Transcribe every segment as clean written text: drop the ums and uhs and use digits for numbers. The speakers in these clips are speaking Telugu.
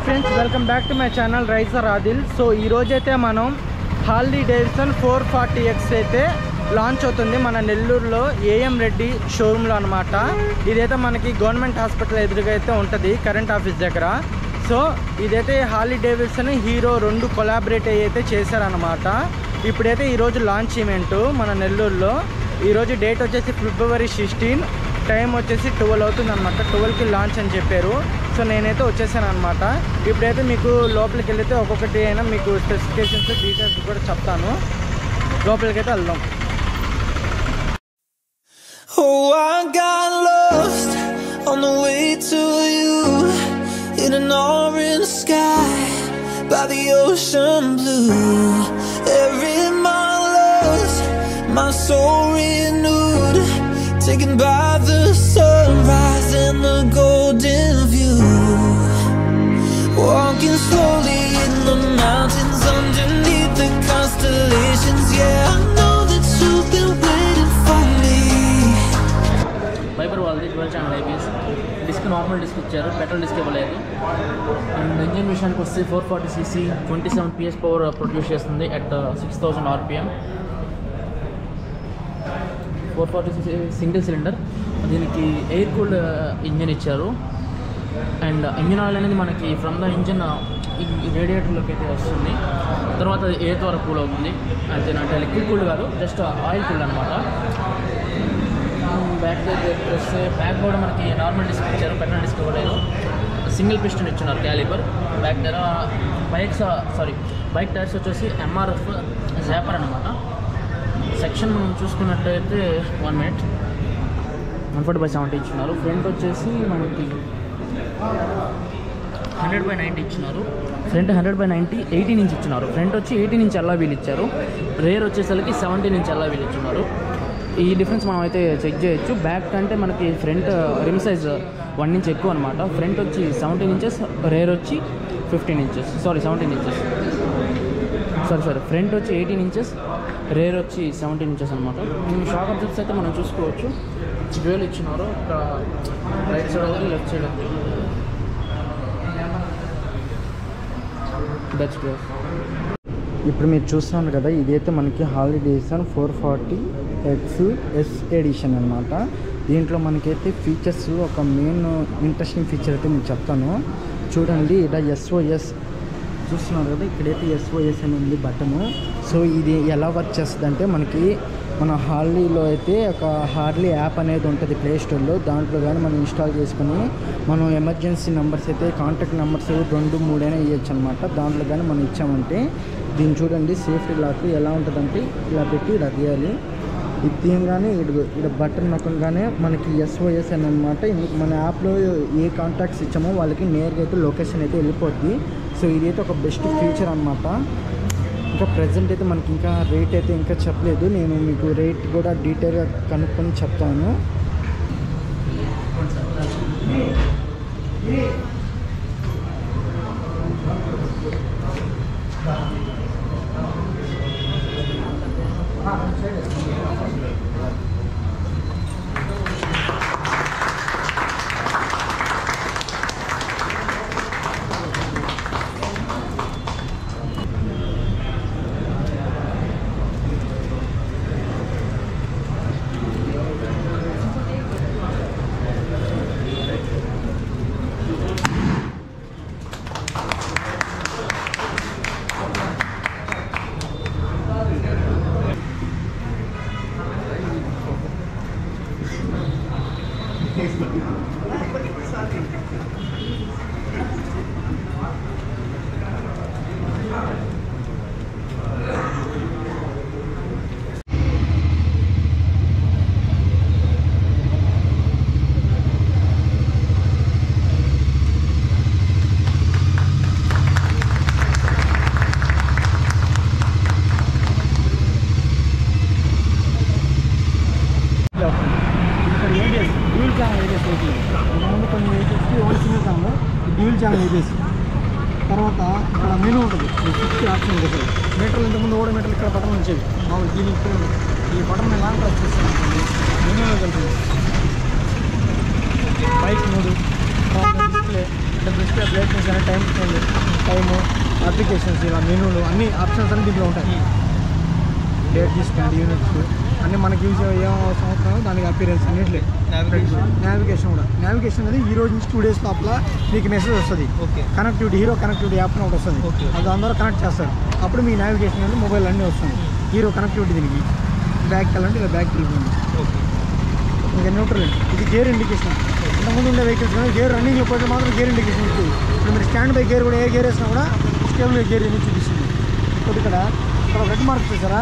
Friends, welcome back to my channel riser Adil. So ఈరోజైతే మనం హార్లీ డేవిడ్సన్ 440X అయితే లాంచ్ అవుతుంది మన నెల్లూరులో ఏఎం రెడ్డి షోరూంలో అనమాట. ఇదైతే మనకి గవర్నమెంట్ హాస్పిటల్ ఎదురుగా అయితే ఉంటుంది, కరెంట్ ఆఫీస్ దగ్గర. సో ఇదైతే హార్లీ డేవిడ్సన్ హీరో 2 కొలాబరేట్ అయితే చేశారనమాట. ఇప్పుడైతే ఈరోజు లాంచ్ ఈవెంట్ మన నెల్లూరులో. ఈరోజు డేట్ వచ్చేసి February 16, టైం వచ్చేసి 12 అవుతుంది అనమాట. 12కి లాంచ్ అని చెప్పారు. సో నేనైతే వచ్చేసాను అనమాట. ఇప్పుడైతే మీకు లోపలికి వెళ్తే ఒక్కొక్కటి అయినా మీకు స్పెసిఫికేషన్స్ డీటెయిల్స్ కూడా చెప్తాను. లోపలికి అయితే వెళ్దాం. Oh, I got lost on the way to you in an orange sky by the ocean blue. Every mile lost, my soul renewed, taken by the sunrise and the golden view. Walking slowly in the mountains underneath the constellations. Yeah, I know that you've been waiting for me. వైపర్ వాళ్ళది 12 channel IPS disc, normal disc ఇచ్చారు, పెట్రోల్ డిస్క్ ఇవ్వలేదు. అండ్ ఇంజిన్ విషయానికి వస్తే 440cc 27 PS పవర్ ప్రొడ్యూస్ చేస్తుంది at 6000 RPM. 440cc single cylinder. దీనికి ఎయిర్ కూల్డ్ ఇంజిన్ ఇచ్చారు. అండ్ ఇంజిన్ ఆయిల్ అనేది మనకి ఫ్రమ్ ద ఇంజిన్ ఈ రేడియేటర్లోకి అయితే వస్తుంది. తర్వాత అది ఎయిర్ ద్వారా కూల్ అవుతుంది. అంటే లిక్విడ్ కూల్డ్ కాదు, జస్ట్ ఆయిల్ కూల్డ్ అనమాట. బ్యాక్ దగ్గర వస్తే బ్యాక్ కూడా మనకి నార్మల్ డిస్క్ ఇచ్చారు, పెట్రోల్ డిస్క్ ఇవ్వలేదు. సింగిల్ పిస్టన్ ఇచ్చున్నారు క్యాలిబర్. బ్యాక్ దగ్గర బైక్ టైర్స్ వచ్చేసి MRF జాపర్ అనమాట. సెక్షన్ మనం చూసుకున్నట్టయితే 1 minute 140/70 ఇచ్చినారు. ఫ్రంట్ వచ్చేసి మనకి 100/90 ఇచ్చినారు. ఫ్రంట్ 100/90 18 ఇంచ్ ఇచ్చినారు. ఫ్రంట్ వచ్చి 18 ఇంచ్ అల్లా వీల్ ఇచ్చారు. రేర్ వచ్చేసరికి 17 ఇంచ్ అల్లా వీల్ ఇచ్చినారు. ఈ డిఫరెన్స్ మనం అయితే చెక్ చేయొచ్చు. బ్యాక్ అంటే మనకి ఫ్రంట్ రిమ్ సైజ్ 1 ఇంచ్ ఎక్కువ అనమాట. ఫ్రంట్ వచ్చి 17 ఇంచెస్, రేర్ వచ్చి 15 ఇంచెస్, 17 ఇంచెస్. ఫ్రంట్ వచ్చి 18 ఇంచెస్, రేర్ వచ్చి 17 ఇంచెస్ అనమాట. షాక్ అబ్జర్వ్స్ అయితే మనం చూసుకోవచ్చు. డ్యూయల్ ఇచ్చినారు. ఇక్కడ రైట్ సైడ్ ఉంది, లెఫ్ట్ సైడ్ ఉంది. That's dual. ఇప్పుడు మీరు చూస్తున్నారు కదా, ఇదైతే మనకి Harley Davidson 440X S edition అనమాట. దీంట్లో మనకైతే ఫీచర్స్, ఒక మెయిన్ ఇంట్రెస్టింగ్ ఫీచర్ అయితే మీకు చెప్తాను. చూడండి, ఇలా SOS చూస్తున్నారు కదా, ఇక్కడైతే SOS అని ఉంది బటను. సో ఇది ఎలా వర్క్ చేస్తుంది అంటే, మన హార్లీలో అయితే ఒక హార్లీ యాప్ అనేది ఉంటుంది ప్లే స్టోర్లో. దాంట్లో కానీ మనం ఇన్స్టాల్ చేసుకుని మనం ఎమర్జెన్సీ నెంబర్స్ అయితే కాంటాక్ట్ నెంబర్స్ 2, 3 అయినా ఇవ్వచ్చు అనమాట. దాంట్లో కానీ మనం ఇచ్చామంటే, దీన్ని చూడండి, సేఫ్టీ లాక్ ఎలా ఉంటుందంటే ఇలా పెట్టి ఇలా తీయాలి. ఇది తీయగానే ఇక్కడ బటన్ నొక్కగానే మనకి SOS అని అనమాట. మన యాప్లో ఏ కాంటాక్ట్స్ ఇచ్చామో వాళ్ళకి నేరుగా అయితే లొకేషన్ అయితే వెళ్ళిపోద్ది. సో ఇదైతే ఒక బెస్ట్ ఫీచర్ అనమాట. ఇంకా ప్రజెంట్ అయితే మనకి ఇంకా రేట్ అయితే ఇంకా చెప్పలేదు. నేను మీకు రేట్ కూడా డీటెయిల్గా కనుక్కొని చెప్తాను. Dual channel ABS. తర్వాత ఇక్కడ మెనూ ఉంటుంది, 60 ఆప్షన్ ఉంటుంది. మీటర్లు ఇంతకుముందు కూడా మీటర్లు ఇక్కడ బటన్ వచ్చేవి. మామూలు దీని ఈ బటన్ మీద లాంగ్ ప్రెస్ చేస్తాను, మెనూలో వెళ్తుంది. బైక్ మోడు, డిస్ప్లే, అంటే డిస్ప్లే బ్రైట్నెస్ కానీ టైము అప్లికేషన్స్ ఇలా మెనూలు అన్ని ఆప్షన్స్ అన్ని దీంట్లో ఉంటాయి. డేట్ తీసుకోండి, యూనిట్స్ అన్నీ మనకి యూజ్ ఏం అవసరం అవుతుందో దానికి అపీరెన్స్ అన్నింటిలో. నావిగేషన్ కూడా, నావిగేషన్ అనేది ఈ రోజు నుంచి 2 days లోపల మీకు మెసేజ్ వస్తుంది. కనెక్టివిటీ, హీరో కనెక్టివిటీ యాప్ ఒకటి వస్తుంది. అది అందరూ కనెక్ట్ చేస్తారు. అప్పుడు మీ నావిగేషన్ అనేది మొబైల్ అన్నీ వస్తుంది. హీరో కనెక్టివిటీ దీనికి బ్యాక్ వెళ్ళండి, ఇలా బ్యాక్ వెళ్ళిపోయింది. ఇంకా న్యూట్రల్, ఇది గేర్ ఇండికేషన్. ఇంతకుముందు ఉండే వెహికల్స్ కానీ గేర్ రన్నింగ్లో పోతే మాత్రం గేర్ ఇండికేషన్ ఉంటుంది. ఇప్పుడు మీరు స్టాండ్ బై గేర్ కూడా ఏ గేర్ వేసినా కూడా స్టేబుల్గా గేర్ అనేది చూపిస్తుంది. ఇప్పుడు ఇక్కడ రెడ్ మార్క్ చూసారా,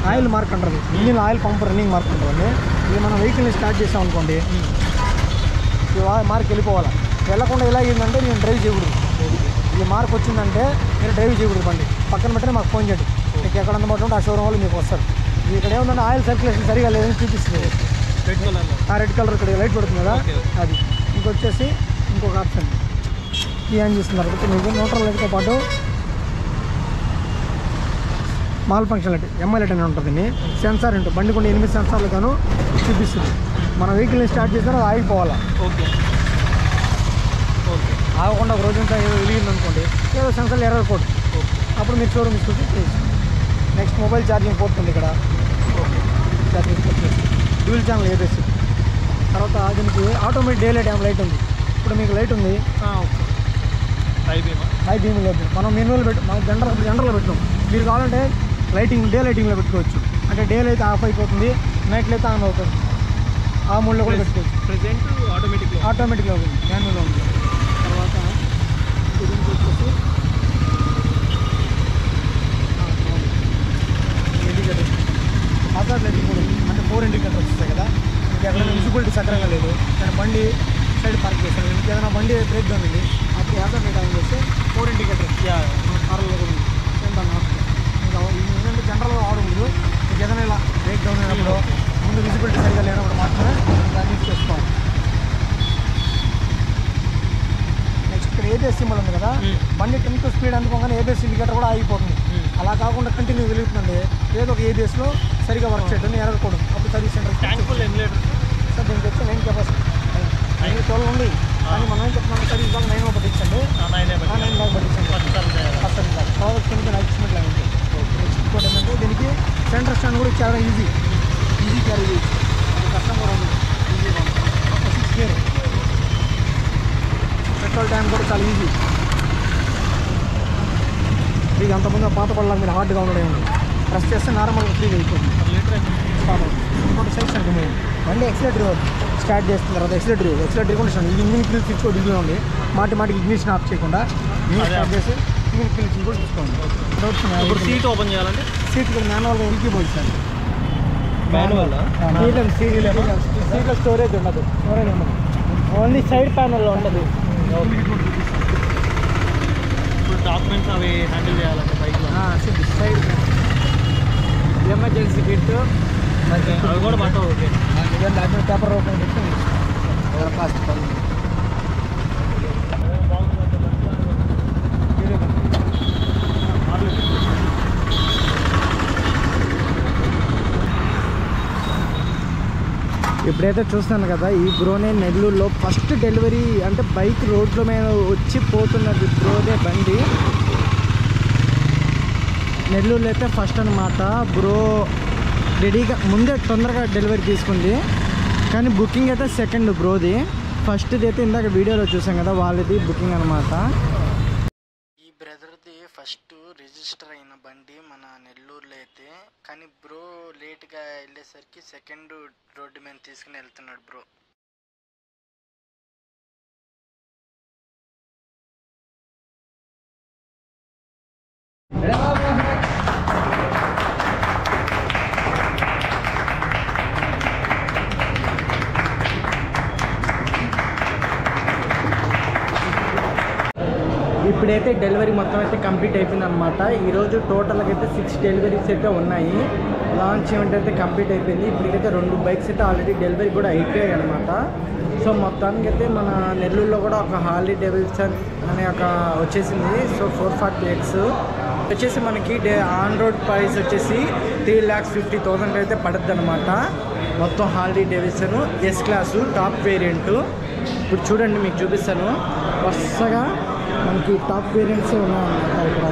ఆయిల్ మార్క్ అంటారు. Engine oil pump running mark ఉంటుంది. ఇది మనం వెహికల్ని స్టార్ట్ చేసాం అనుకోండి, ఈ మార్క్ వెళ్ళిపోవాలి. వెళ్ళకుండా ఇలా అయిందంటే నేను డ్రైవ్ చేయకూడదు. ఈ మార్క్ వచ్చిందంటే మీరు డ్రైవ్ చేయకూడదు. బండి పక్కన పెట్టిన మాకు ఫోన్ చేయండి. మీకు ఎక్కడ అందుబాటులో ఉంటే ఆ షోరూమ్ వాళ్ళు మీకు వస్తారు. ఇక్కడ ఏముందంటే ఆయిల్ సర్క్యులేషన్ సరిగా లేదని చూపిస్తుంది. రెడ్ కలర్ ఇక్కడ లైట్ పడుతుంది కదా, అది. ఇంకొచ్చేసి ఇంకొక ఆప్షన్ ఈ ఆన్ చేస్తున్నారు. మీకు న్యూట్రల్ లైట్తో పాటు mall function light, MI light అని ఉంటుంది. సెన్సార్ ఉంటుంది. బండి కొన్ని 8 సెన్సార్లు గాను చూపిస్తుంది. మన వెహికల్ని స్టార్ట్ చేసినా అది ఆగిపోవాలా. ఆగకుండా ఒక రోజంతా ఏదో వెలిగింది అనుకోండి, ఏదో సెన్సార్లు ఎర్రర్ కోడ్, అప్పుడు మీరు షోరూమ్ తీసుకొచ్చి. నెక్స్ట్ మొబైల్ ఛార్జింగ్ పోర్ట్ ఉంది ఇక్కడ. Charging port, dual channel ABS. తర్వాత దీనికి ఆటోమేటిక్ డే లైట్ లైట్ ఉంది. ఇప్పుడు మీకు లైట్ ఉంది, హై బీమ్ లేదు. మనం మెనూలో మనం జనరల్లో పెట్టాం. మీరు కావాలంటే లైటింగ్ డే లైటింగ్లో పెట్టుకోవచ్చు. అంటే డే లైట్ ఆఫ్ అయిపోతుంది, నైట్ లైట్ ఆన్ అవుతుంది. ఆ మూడ్లో కూడా పెట్టుకోవచ్చు. ప్రెజెంట్ ఆటోమేటిక్లో ఉంది, మాన్యువల్లో ఉంది. తర్వాత దీనికి వచ్చేసి ఇండికేటర్, హజార్డ్ లైటింగ్ కూడా ఉంది. అంటే 4 ఇండికేటర్స్ వస్తాయి కదా. మీకు ఎక్కడైనా విజిబిలిటీ సక్రంగా లేదు, నేను బండి సైడ్ పార్క్ చేశాను, మీకు ఏదైనా బండి బ్రేక్ డౌన్ ఉంది, అప్పుడు హజార్డ్ లైట్ ఆన్ చేస్తే 4 ఇండికేటర్స్ కార్లో కూడా ఉంది. ఏంటంటే జనరల్గా ఆడకూడదు. మీకు ఏదైనా ఇలా బ్రేక్ డౌన్ అయినప్పుడు, ముందు విజిబిలిటీ సరిగా లేనప్పుడు మాత్రమే దాన్ని యూజ్ చేసుకోవాలి. నెక్స్ట్ ఇక్కడ ఏబిఎస్ సింబల్ ఉంది కదా, బండి 10 స్పీడ్ అందుకోగానే ఏబిఎస్ ఇండికేటర్ కూడా ఆగిపోతుంది. అలా కాకుండా కంటిన్యూ వెలుగుతుందండి. ఏదో ఒక ఏబిఎస్లో సరిగా వర్క్ చేయడం ఎరగకూడదు. అప్పుడు సర్వీస్ సెంటర్ సార్ దీనికి వచ్చి 9 కెపాసిటీ 12 ఉంది. కానీ మనం ఏం చెప్తున్నాం, సర్వీస్ బాగా 9 పట్టించండి, 9 బాగా పట్టించండి. ప్రోడక్ట్ కింద ఎక్స్మెంట్ లాగా ఉంటుంది. ఇంకోటి ఏంటంటే దీనికి సెంటర్ స్టాండ్ కూడా చాలా ఈజీ క్యారీ చేయొచ్చు. కష్టం కూడా ఉంది, ఈజీగా 6 గేర్. పెట్రోల్ ట్యాంక్ కూడా చాలా ఈజీ. ఇది అంతకుముందు పాత పళ్ళ మీరు హార్డ్గా ఉండడం ఉంది. ప్రెస్ చేస్తే నార్మల్గా ఫ్రీగా అయిపోతుంది. ఇంకోటి సైజ్ అంటే మేము బండి ఎక్సిలేటర్ స్టార్ట్ చేస్తున్న తర్వాత ఎక్సిలేటర్ కూడా ఇష్టం. ఇది ఇంజిన్ కిల్ స్విచ్ కూడా ఇంట్లో ఉంది. మాటి ఇగ్నిషన్ ఆఫ్ చేయకుండా స్టార్ట్ చేసి ఇంజిన్ కిల్ స్విచ్ కూడా తీసుకోండి. ఇప్పుడు సీట్ ఓపెన్ చేయాలంటే సీట్ కూడా మాన్యువల్గా ఇంటికి పోయింది. సీట్లో స్టోరేజ్ ఉండదు, ఓన్లీ సైడ్ ప్యానల్లో ఉంటుంది. ఇప్పుడు డాక్యుమెంట్స్ అవి హ్యాండిల్ చేయాలంటే బైక్లో సైడ్ ఎమర్జెన్సీ కిట్ అవి కూడా పట్టవు. ఓకే, డాక్యుమెంట్ పేపర్ ఓపెన్ పెట్టి ప్లాస్టిక్ ఇప్పుడైతే చూస్తాను కదా, ఈ బ్రోనే నెల్లూరులో ఫస్ట్ డెలివరీ అంటే బైక్ రోడ్ల మీద వచ్చి పోతున్నది బ్రోదే బండి. నెల్లూరులో అయితే ఫస్ట్ అనమాట. బ్రో రెడీగా ముందే తొందరగా డెలివరీ తీసుకుంది, కానీ బుకింగ్ అయితే సెకండ్ బ్రోది. ఫస్ట్ది అయితే ఇందాక వీడియోలో చూసాం కదా, వాళ్ళది బుకింగ్ అనమాట. ఈ బ్రదర్ది ఫస్ట్ రిజిస్టర్ అయిన బండి మన నెల్లూరులో అయితే, కానీ బ్రో లేట్గా వెళ్ళేసరికి సెకండ్ రోడ్డు మీద తీసుకుని వెళ్తున్నాడు బ్రో. ఇప్పుడైతే డెలివరీ మొత్తం అయితే కంప్లీట్ అయిపోయింది అనమాట. ఈరోజు టోటల్గా అయితే 6 డెలివరీస్ అయితే ఉన్నాయి. లాంచ్ ఈవెంట్ అయితే కంప్లీట్ అయిపోయింది. ఇప్పటికైతే 2 బైక్స్ అయితే ఆల్రెడీ డెలివరీ కూడా అయిపోయాయి అనమాట. సో మొత్తానికి అయితే మన నెల్లూరులో కూడా ఒక హార్లీ డేవిడ్సన్ అనే ఒక వచ్చేసింది. సో 440X వచ్చేసి మనకి ఆన్ రోడ్ ప్రైస్ వచ్చేసి 3,50,000 అయితే పడుద్ది అనమాట. మొత్తం Harley Davidson S class top variant. ఇప్పుడు చూడండి మీకు చూపిస్తాను. వరుసగా మనకి టాప్ వేరియంట్సే ఉన్నాయన్నమాట ఇక్కడ